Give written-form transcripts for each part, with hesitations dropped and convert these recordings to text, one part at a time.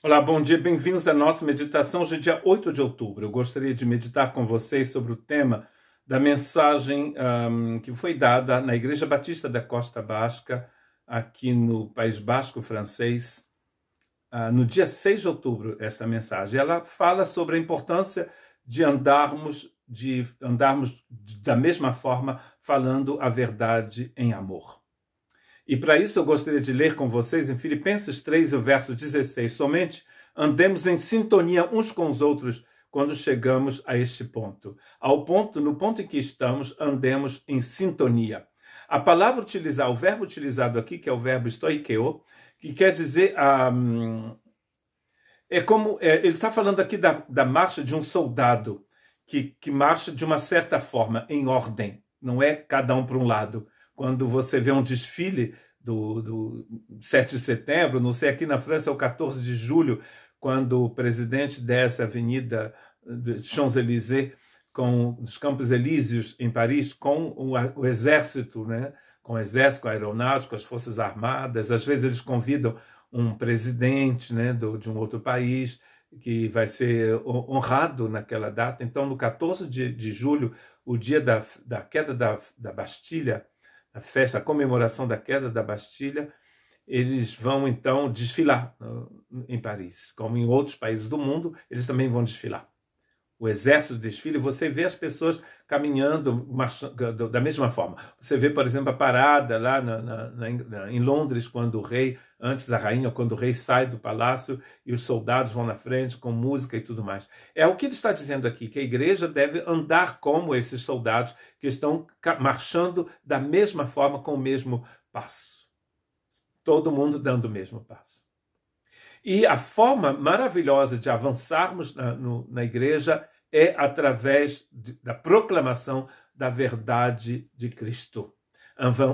Olá, bom dia, bem-vindos à nossa meditação. Hoje é dia 8 de outubro. Eu gostaria de meditar com vocês sobre o tema da mensagem que foi dada na Igreja Batista da Costa Basca, aqui no País Basco francês, no dia 6 de outubro, esta mensagem. Ela fala sobre a importância de andarmos da mesma forma, falando a verdade em amor. E para isso eu gostaria de ler com vocês em Filipenses 3, o verso 16. Somente andemos em sintonia uns com os outros quando chegamos a este ponto. No ponto em que estamos, andemos em sintonia. A palavra o verbo utilizado aqui, que é o verbo stoikeo, que quer dizer... ele está falando aqui da marcha de um soldado que marcha de uma certa forma, em ordem. Não é cada um para um lado. Quando você vê um desfile do 7 de setembro, não sei, aqui na França é o 14 de julho, quando o presidente desce a avenida Champs-Élysées, com os Campos Elíseos em Paris, com o exército, né? Com o exército, com a aeronáutica, com as forças armadas. Às vezes eles convidam um presidente, né, de um outro país, que vai ser honrado naquela data. Então, no 14 de julho, o dia da queda da Bastilha, a comemoração da queda da Bastilha, eles vão então desfilar em Paris. Como em outros países do mundo, eles também vão desfilar. O exército desfila, e você vê as pessoas caminhando, marchando da mesma forma. Você vê, por exemplo, a parada lá em Londres, quando o rei, antes a rainha, quando o rei sai do palácio e os soldados vão na frente com música e tudo mais. É o que ele está dizendo aqui, que a igreja deve andar como esses soldados que estão marchando da mesma forma, com o mesmo passo. Todo mundo dando o mesmo passo. E a forma maravilhosa de avançarmos na igreja é através da proclamação da verdade de Cristo.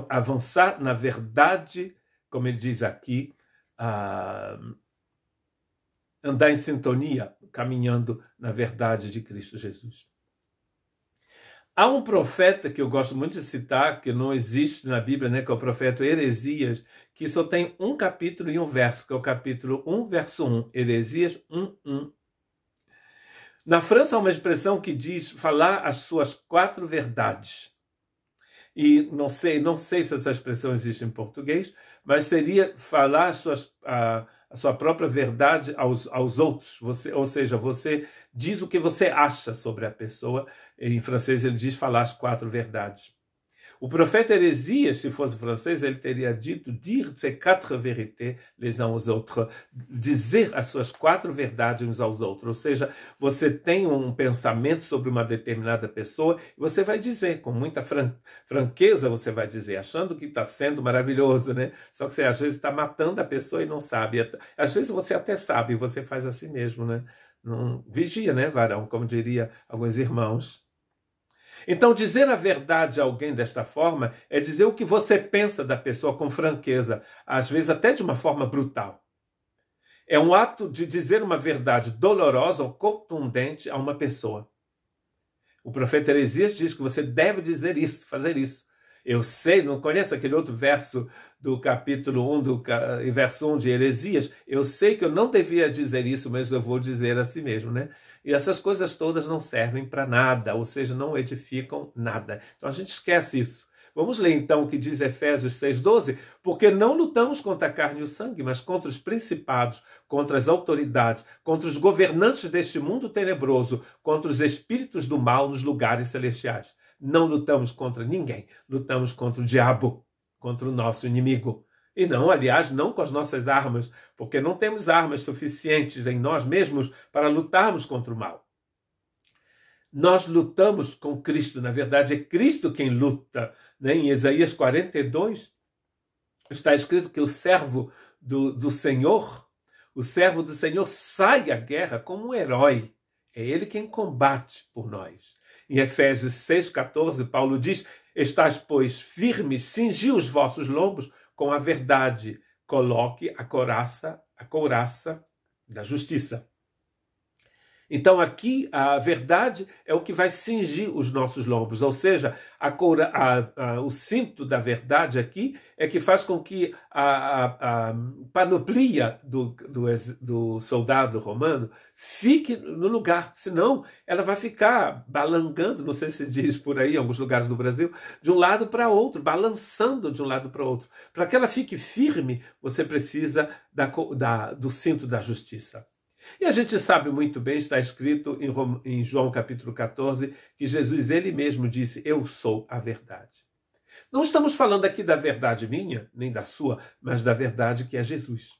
Avançar na verdade, como ele diz aqui, andar em sintonia, caminhando na verdade de Cristo Jesus. Há um profeta que eu gosto muito de citar, que não existe na Bíblia, né, que é o profeta Heresias, que só tem um capítulo e um verso, que é o capítulo 1, verso 1. Heresias 1:1. Na França há uma expressão que diz falar as suas 4 verdades. E não sei se essa expressão existe em português, mas seria falar a sua própria verdade aos outros. Ou seja, você diz o que você acha sobre a pessoa. Em francês ele diz falar as 4 verdades. O profeta Heresias, se fosse francês, ele teria dito dire ses 4 vérités les uns aux autres, dizer as suas 4 verdades uns aos outros. Ou seja, você tem um pensamento sobre uma determinada pessoa e você vai dizer, com muita franqueza você vai dizer, achando que está sendo maravilhoso, né? Só que você às vezes está matando a pessoa e não sabe. Às vezes você até sabe e você faz assim mesmo, né? Não, vigia, né, varão? Como diria alguns irmãos. Então, dizer a verdade a alguém desta forma é dizer o que você pensa da pessoa com franqueza, às vezes até de uma forma brutal. É um ato de dizer uma verdade dolorosa ou contundente a uma pessoa. O profeta Heresias diz que você deve dizer isso, fazer isso. Eu sei, não conhece aquele outro verso do capítulo 1, verso 1 de Heresias? Eu sei que eu não devia dizer isso, mas eu vou dizer a si mesmo, né? E essas coisas todas não servem para nada, ou seja, não edificam nada. Então a gente esquece isso. Vamos ler então o que diz Efésios 6:12, porque não lutamos contra a carne e o sangue, mas contra os principados, contra as autoridades, contra os governantes deste mundo tenebroso, contra os espíritos do mal nos lugares celestiais. Não lutamos contra ninguém, lutamos contra o diabo, contra o nosso inimigo. E não, aliás, não com as nossas armas, porque não temos armas suficientes em nós mesmos para lutarmos contra o mal. Nós lutamos com Cristo, na verdade é Cristo quem luta. Né? Em Isaías 42 está escrito que o servo do Senhor sai à guerra como um herói. É ele quem combate por nós. Em Efésios 6:14, Paulo diz, estais, pois, firmes, cingi os vossos lombos com a verdade, coloque a couraça da justiça. Então aqui a verdade é o que vai cingir os nossos lombos, ou seja, o cinto da verdade aqui é que faz com que a panoplia do soldado romano fique no lugar, senão ela vai ficar balangando, não sei se diz por aí, em alguns lugares do Brasil, de um lado para outro, balançando de um lado para outro. Para que ela fique firme, você precisa do cinto da justiça. E a gente sabe muito bem, está escrito em João capítulo 14, que Jesus ele mesmo disse, eu sou a verdade. Não estamos falando aqui da verdade minha, nem da sua, mas da verdade que é Jesus.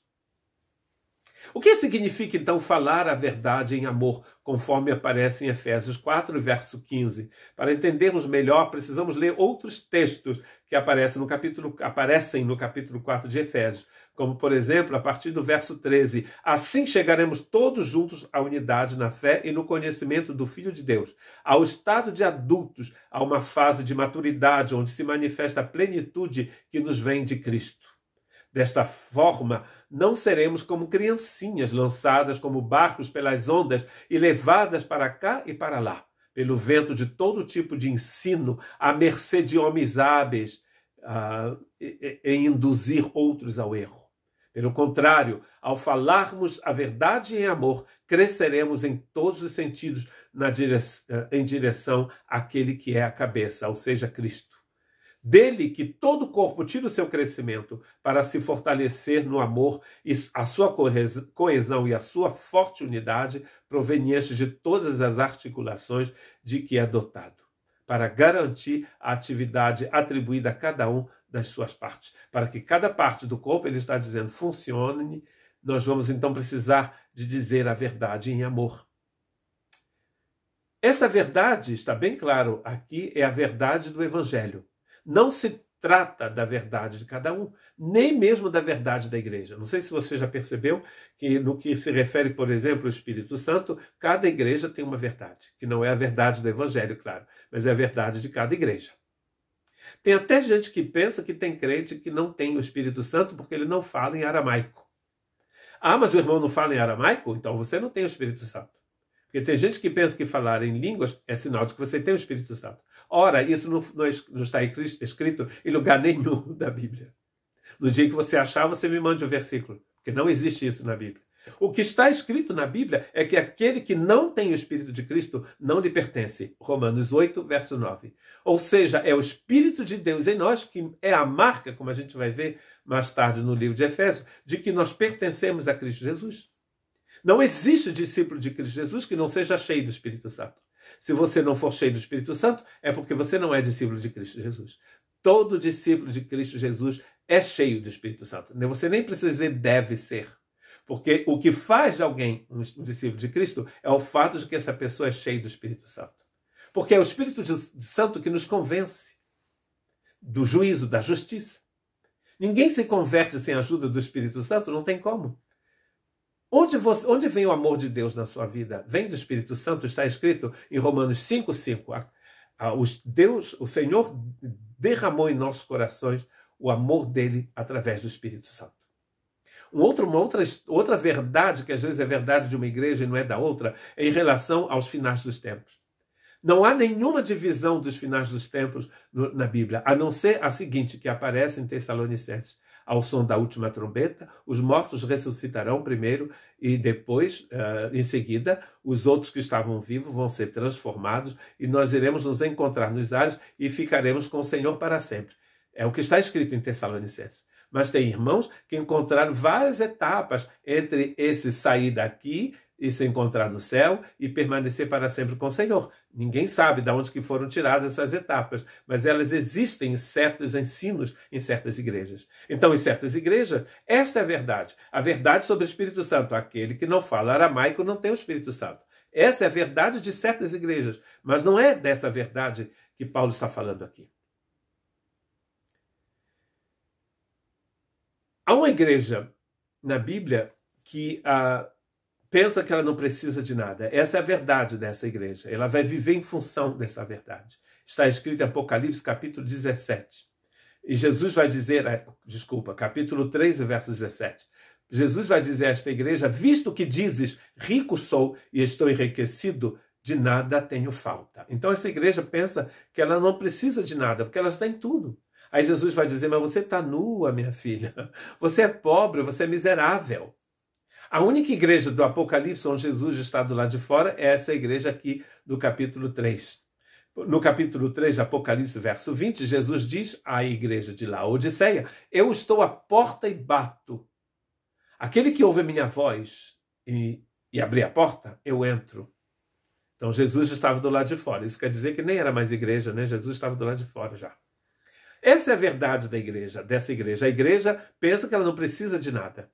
O que significa, então, falar a verdade em amor, conforme aparece em Efésios 4, verso 15? Para entendermos melhor, precisamos ler outros textos que aparecem no capítulo 4 de Efésios, como, por exemplo, a partir do verso 13. Assim chegaremos todos juntos à unidade na fé e no conhecimento do Filho de Deus, ao estado de adultos, a uma fase de maturidade, onde se manifesta a plenitude que nos vem de Cristo. Desta forma, não seremos como criancinhas lançadas como barcos pelas ondas e levadas para cá e para lá, pelo vento de todo tipo de ensino, à mercê de homens hábeis em induzir outros ao erro. Pelo contrário, ao falarmos a verdade em amor, cresceremos em todos os sentidos em direção àquele que é a cabeça, ou seja, Cristo. Dele que todo o corpo tira o seu crescimento para se fortalecer no amor e a sua coesão e a sua forte unidade provenientes de todas as articulações de que é dotado, para garantir a atividade atribuída a cada um das suas partes. Para que cada parte do corpo, ele está dizendo, funcione, nós vamos então precisar de dizer a verdade em amor. Esta verdade, está bem claro aqui, é a verdade do Evangelho. Não se trata da verdade de cada um, nem mesmo da verdade da igreja. Não sei se você já percebeu que no que se refere, por exemplo, ao Espírito Santo, cada igreja tem uma verdade, que não é a verdade do Evangelho, claro, mas é a verdade de cada igreja. Tem até gente que pensa que tem crente que não tem o Espírito Santo porque ele não fala em aramaico. Ah, mas o irmão não fala em aramaico? Então você não tem o Espírito Santo. Porque tem gente que pensa que falar em línguas é sinal de que você tem o Espírito Santo. Ora, isso não está escrito em lugar nenhum da Bíblia. No dia que você achar, você me mande o versículo, porque não existe isso na Bíblia. O que está escrito na Bíblia é que aquele que não tem o Espírito de Cristo não lhe pertence. Romanos 8, verso 9. Ou seja, é o Espírito de Deus em nós que é a marca, como a gente vai ver mais tarde no livro de Efésios, de que nós pertencemos a Cristo Jesus. Não existe discípulo de Cristo Jesus que não seja cheio do Espírito Santo. Se você não for cheio do Espírito Santo, é porque você não é discípulo de Cristo Jesus. Todo discípulo de Cristo Jesus é cheio do Espírito Santo. Você nem precisa dizer deve ser. Porque o que faz de alguém um discípulo de Cristo é o fato de que essa pessoa é cheia do Espírito Santo. Porque é o Espírito Santo que nos convence do juízo, da justiça. Ninguém se converte sem a ajuda do Espírito Santo, não tem como. Onde vem o amor de Deus na sua vida? Vem do Espírito Santo, está escrito em Romanos 5:5. O Senhor derramou em nossos corações o amor dele através do Espírito Santo. Outra verdade, que às vezes é verdade de uma igreja e não é da outra, é em relação aos finais dos tempos. Não há nenhuma divisão dos finais dos tempos na Bíblia, a não ser a seguinte, que aparece em Tessalonicenses. Ao som da última trombeta, os mortos ressuscitarão primeiro e depois, em seguida, os outros que estavam vivos vão ser transformados e nós iremos nos encontrar nos ares e ficaremos com o Senhor para sempre. É o que está escrito em Tessalonicenses. Mas tem irmãos que encontraram várias etapas entre esse sair daqui e se encontrar no céu e permanecer para sempre com o Senhor. Ninguém sabe de onde que foram tiradas essas etapas, mas elas existem em certos ensinos em certas igrejas. Então, em certas igrejas, esta é a verdade sobre o Espírito Santo. Aquele que não fala aramaico não tem o Espírito Santo. Essa é a verdade de certas igrejas, mas não é dessa verdade que Paulo está falando aqui. Há uma igreja na Bíblia que pensa que ela não precisa de nada. Essa é a verdade dessa igreja. Ela vai viver em função dessa verdade. Está escrito em Apocalipse, capítulo 17. E Jesus vai dizer, capítulo 3, verso 17. Jesus vai dizer a esta igreja: visto que dizes, rico sou e estou enriquecido, de nada tenho falta. Então essa igreja pensa que ela não precisa de nada, porque ela tem tudo. Aí Jesus vai dizer: mas você está nua, minha filha. Você é pobre, você é miserável. A única igreja do Apocalipse onde Jesus está do lado de fora é essa igreja aqui do capítulo 3. No capítulo 3 de Apocalipse, verso 20, Jesus diz à igreja de Laodiceia: eu estou à porta e bato. Aquele que ouve a minha voz e abrir a porta, eu entro. Então Jesus estava do lado de fora. Isso quer dizer que nem era mais igreja, né? Jesus estava do lado de fora já. Essa é a verdade da igreja, dessa igreja. A igreja pensa que ela não precisa de nada.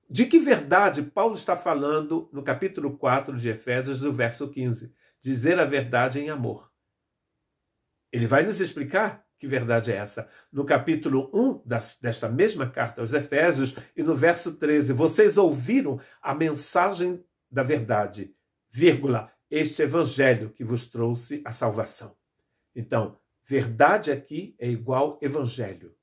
De que verdade Paulo está falando no capítulo 4 de Efésios, do verso 15? Dizer a verdade em amor. Ele vai nos explicar que verdade é essa. No capítulo 1 desta mesma carta aos Efésios e no verso 13, vocês ouviram a mensagem da verdade, vírgula, este evangelho que vos trouxe a salvação. Então, verdade aqui é igual evangelho.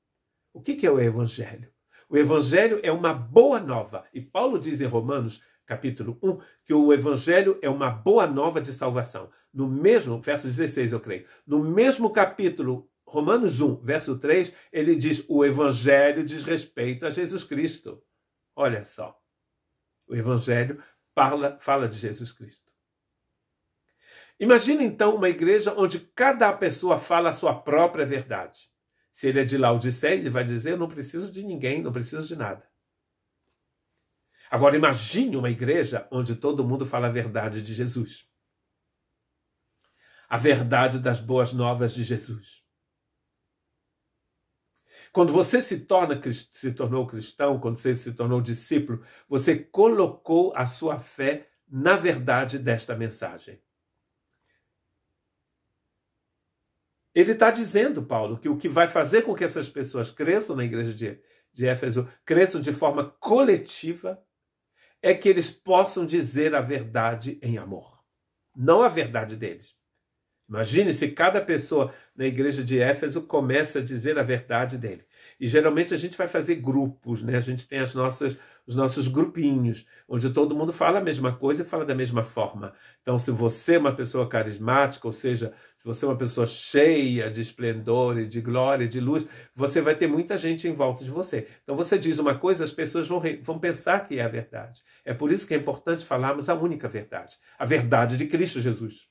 O que é o evangelho? O evangelho é uma boa nova. E Paulo diz em Romanos, capítulo 1, que o evangelho é uma boa nova de salvação. No mesmo, verso 16, eu creio, no mesmo capítulo, Romanos 1, verso 3, ele diz: o evangelho diz respeito a Jesus Cristo. Olha só. O evangelho fala de Jesus Cristo. Imagina então uma igreja onde cada pessoa fala a sua própria verdade. Se ele é de Laodiceia, ele vai dizer: eu não preciso de ninguém, não preciso de nada. Agora imagine uma igreja onde todo mundo fala a verdade de Jesus. A verdade das boas novas de Jesus. Quando você se tornou cristão, quando você se tornou discípulo, você colocou a sua fé na verdade desta mensagem. Ele está dizendo, Paulo, que o que vai fazer com que essas pessoas cresçam na igreja de Éfeso, cresçam de forma coletiva, é que eles possam dizer a verdade em amor. Não a verdade deles. Imagine se cada pessoa na igreja de Éfeso começa a dizer a verdade dele. E geralmente a gente vai fazer grupos, né? A gente tem os nossos grupinhos, onde todo mundo fala a mesma coisa e fala da mesma forma. Então, se você é uma pessoa carismática, ou seja, se você é uma pessoa cheia de esplendor e de glória e de luz, você vai ter muita gente em volta de você. Então, você diz uma coisa, as pessoas vão pensar que é a verdade. É por isso que é importante falarmos a única verdade, a verdade de Cristo Jesus.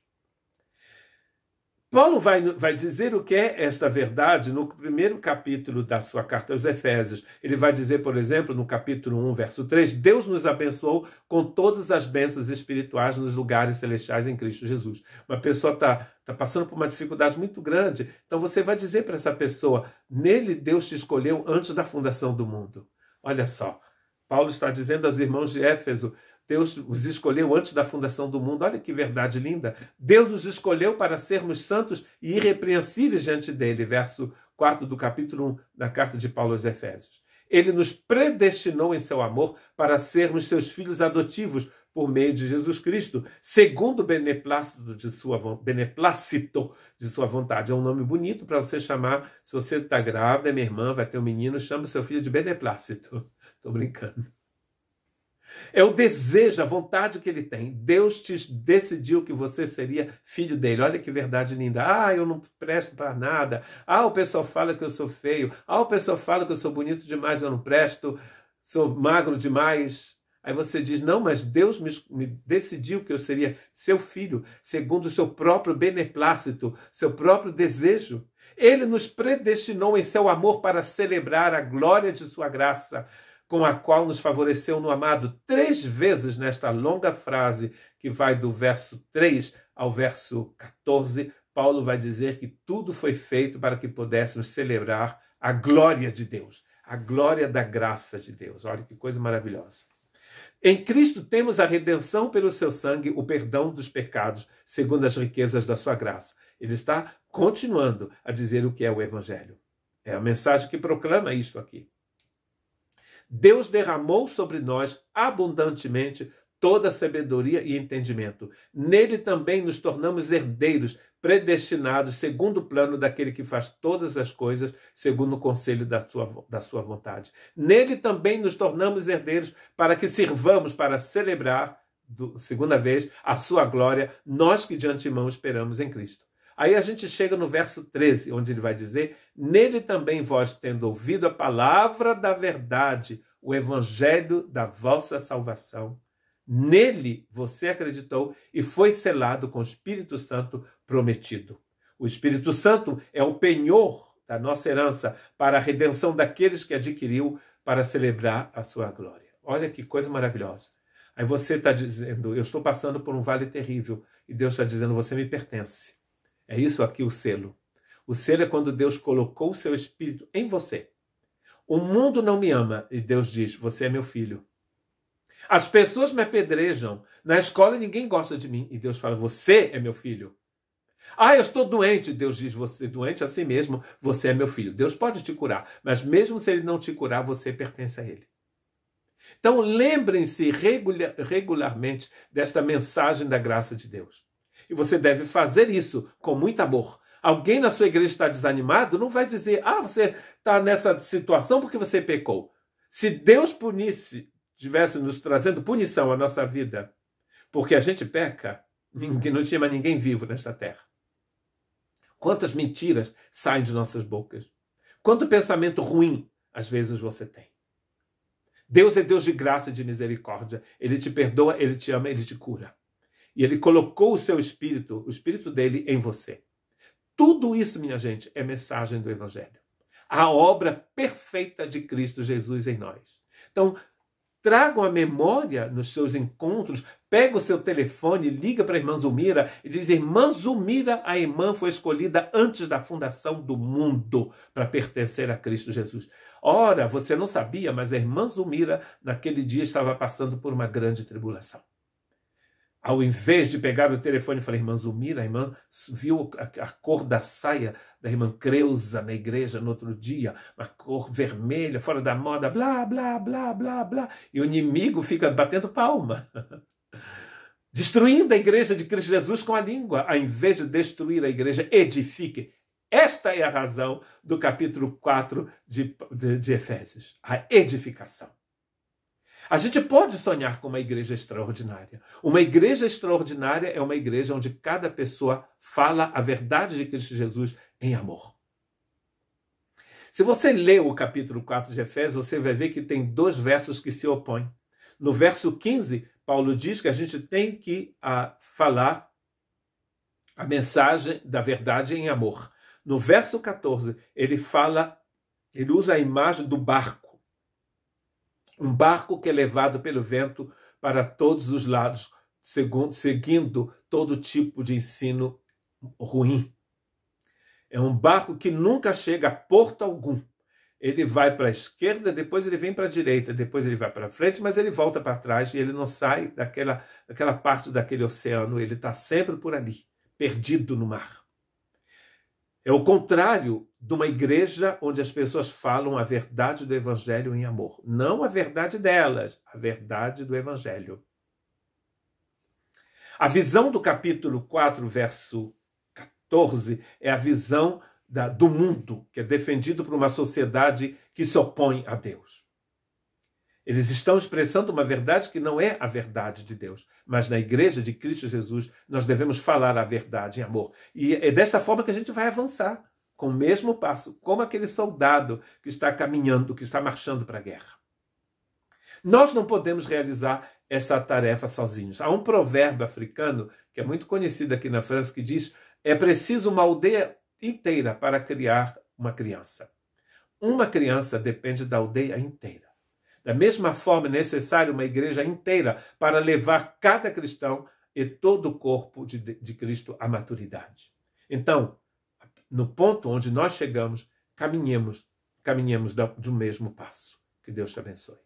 Paulo vai dizer o que é esta verdade no primeiro capítulo da sua carta aos Efésios. Ele vai dizer, por exemplo, no capítulo 1, verso 3, Deus nos abençoou com todas as bênçãos espirituais nos lugares celestiais em Cristo Jesus. Uma pessoa está passando por uma dificuldade muito grande, então você vai dizer para essa pessoa: nele Deus te escolheu antes da fundação do mundo. Olha só, Paulo está dizendo aos irmãos de Éfeso: Deus os escolheu antes da fundação do mundo. Olha que verdade linda. Deus nos escolheu para sermos santos e irrepreensíveis diante dele. Verso 4 do capítulo 1 da carta de Paulo aos Efésios. Ele nos predestinou em seu amor para sermos seus filhos adotivos por meio de Jesus Cristo, segundo o beneplácito de sua vontade. É um nome bonito para você chamar. Se você está grávida, minha irmã, vai ter um menino, chama seu filho de beneplácito. Estou brincando. É o desejo, a vontade que ele tem. Deus te decidiu que você seria filho dele. Olha que verdade linda. Ah, eu não presto para nada. Ah, o pessoal fala que eu sou feio. Ah, o pessoal fala que eu sou bonito demais, eu não presto. Sou magro demais. Aí você diz: não, mas Deus me decidiu que eu seria seu filho, segundo o seu próprio beneplácito, seu próprio desejo. Ele nos predestinou em seu amor para celebrar a glória de sua graça, com a qual nos favoreceu no amado. 3 vezes nesta longa frase, que vai do verso 3 ao verso 14, Paulo vai dizer que tudo foi feito para que pudéssemos celebrar a glória de Deus, a glória da graça de Deus. Olha que coisa maravilhosa. Em Cristo temos a redenção pelo seu sangue, o perdão dos pecados, segundo as riquezas da sua graça. Ele está continuando a dizer o que é o Evangelho. É a mensagem que proclama isto aqui. Deus derramou sobre nós abundantemente toda sabedoria e entendimento. Nele também nos tornamos herdeiros, predestinados segundo o plano daquele que faz todas as coisas, segundo o conselho da sua vontade. Nele também nos tornamos herdeiros para que sirvamos para celebrar, segunda vez, a sua glória, nós que de antemão esperamos em Cristo. Aí a gente chega no verso 13, onde ele vai dizer: nele também vós, tendo ouvido a palavra da verdade, o evangelho da vossa salvação, nele você acreditou e foi selado com o Espírito Santo prometido. O Espírito Santo é o penhor da nossa herança para a redenção daqueles que adquiriu para celebrar a sua glória. Olha que coisa maravilhosa. Aí você está dizendo: eu estou passando por um vale terrível. E Deus está dizendo: você me pertence. É isso aqui o selo. O selo é quando Deus colocou o seu Espírito em você. O mundo não me ama e Deus diz: você é meu filho. As pessoas me apedrejam. Na escola ninguém gosta de mim e Deus fala: você é meu filho. Ah, eu estou doente. Deus diz: você é doente assim mesmo, você é meu filho. Deus pode te curar, mas mesmo se ele não te curar, você pertence a ele. Então lembrem-se regularmente desta mensagem da graça de Deus. E você deve fazer isso com muito amor. Alguém na sua igreja está desanimado, não vai dizer: ah, você está nessa situação porque você pecou. Se Deus estivesse nos trazendo punição à nossa vida porque a gente peca, não tinha mais ninguém vivo nesta terra. Quantas mentiras saem de nossas bocas. Quanto pensamento ruim às vezes você tem. Deus é Deus de graça e de misericórdia. Ele te perdoa, ele te ama, ele te cura. E ele colocou o seu Espírito, o Espírito dele, em você. Tudo isso, minha gente, é mensagem do Evangelho. A obra perfeita de Cristo Jesus em nós. Então, tragam a memória nos seus encontros, pega o seu telefone, liga para a irmã Zulmira e diz: irmã Zulmira, a irmã foi escolhida antes da fundação do mundo para pertencer a Cristo Jesus. Ora, você não sabia, mas a irmã Zulmira, naquele dia, estava passando por uma grande tribulação. Ao invés de pegar o telefone e falar: irmã Zulmira, a irmã viu a cor da saia da irmã Creuza na igreja no outro dia, uma cor vermelha, fora da moda, blá, blá, blá, blá, blá. E o inimigo fica batendo palma, destruindo a igreja de Cristo Jesus com a língua. Ao invés de destruir a igreja, edifique. Esta é a razão do capítulo 4 de Efésios, a edificação. A gente pode sonhar com uma igreja extraordinária. Uma igreja extraordinária é uma igreja onde cada pessoa fala a verdade de Cristo Jesus em amor. Se você ler o capítulo 4 de Efésios, você vai ver que tem 2 versos que se opõem. No verso 15, Paulo diz que a gente tem que falar a mensagem da verdade em amor. No verso 14, ele usa a imagem do barco. Um barco que é levado pelo vento para todos os lados, seguindo todo tipo de ensino ruim. É um barco que nunca chega a porto algum. Ele vai para a esquerda, depois ele vem para a direita, depois ele vai para frente, mas ele volta para trás e ele não sai daquela parte daquele oceano. Ele está sempre por ali, perdido no mar. É o contrário de uma igreja onde as pessoas falam a verdade do Evangelho em amor. Não a verdade delas, a verdade do Evangelho. A visão do capítulo 4, verso 14, é a visão do mundo, que é defendido por uma sociedade que se opõe a Deus. Eles estão expressando uma verdade que não é a verdade de Deus. Mas na igreja de Cristo Jesus, nós devemos falar a verdade em amor. E é desta forma que a gente vai avançar, com o mesmo passo, como aquele soldado que está caminhando, que está marchando para a guerra. Nós não podemos realizar essa tarefa sozinhos. Há um provérbio africano, que é muito conhecido aqui na França, que diz: é preciso uma aldeia inteira para criar uma criança. Uma criança depende da aldeia inteira. Da mesma forma, é necessário uma igreja inteira para levar cada cristão e todo o corpo de Cristo à maturidade. Então, no ponto onde nós chegamos, caminhemos do mesmo passo. Que Deus te abençoe.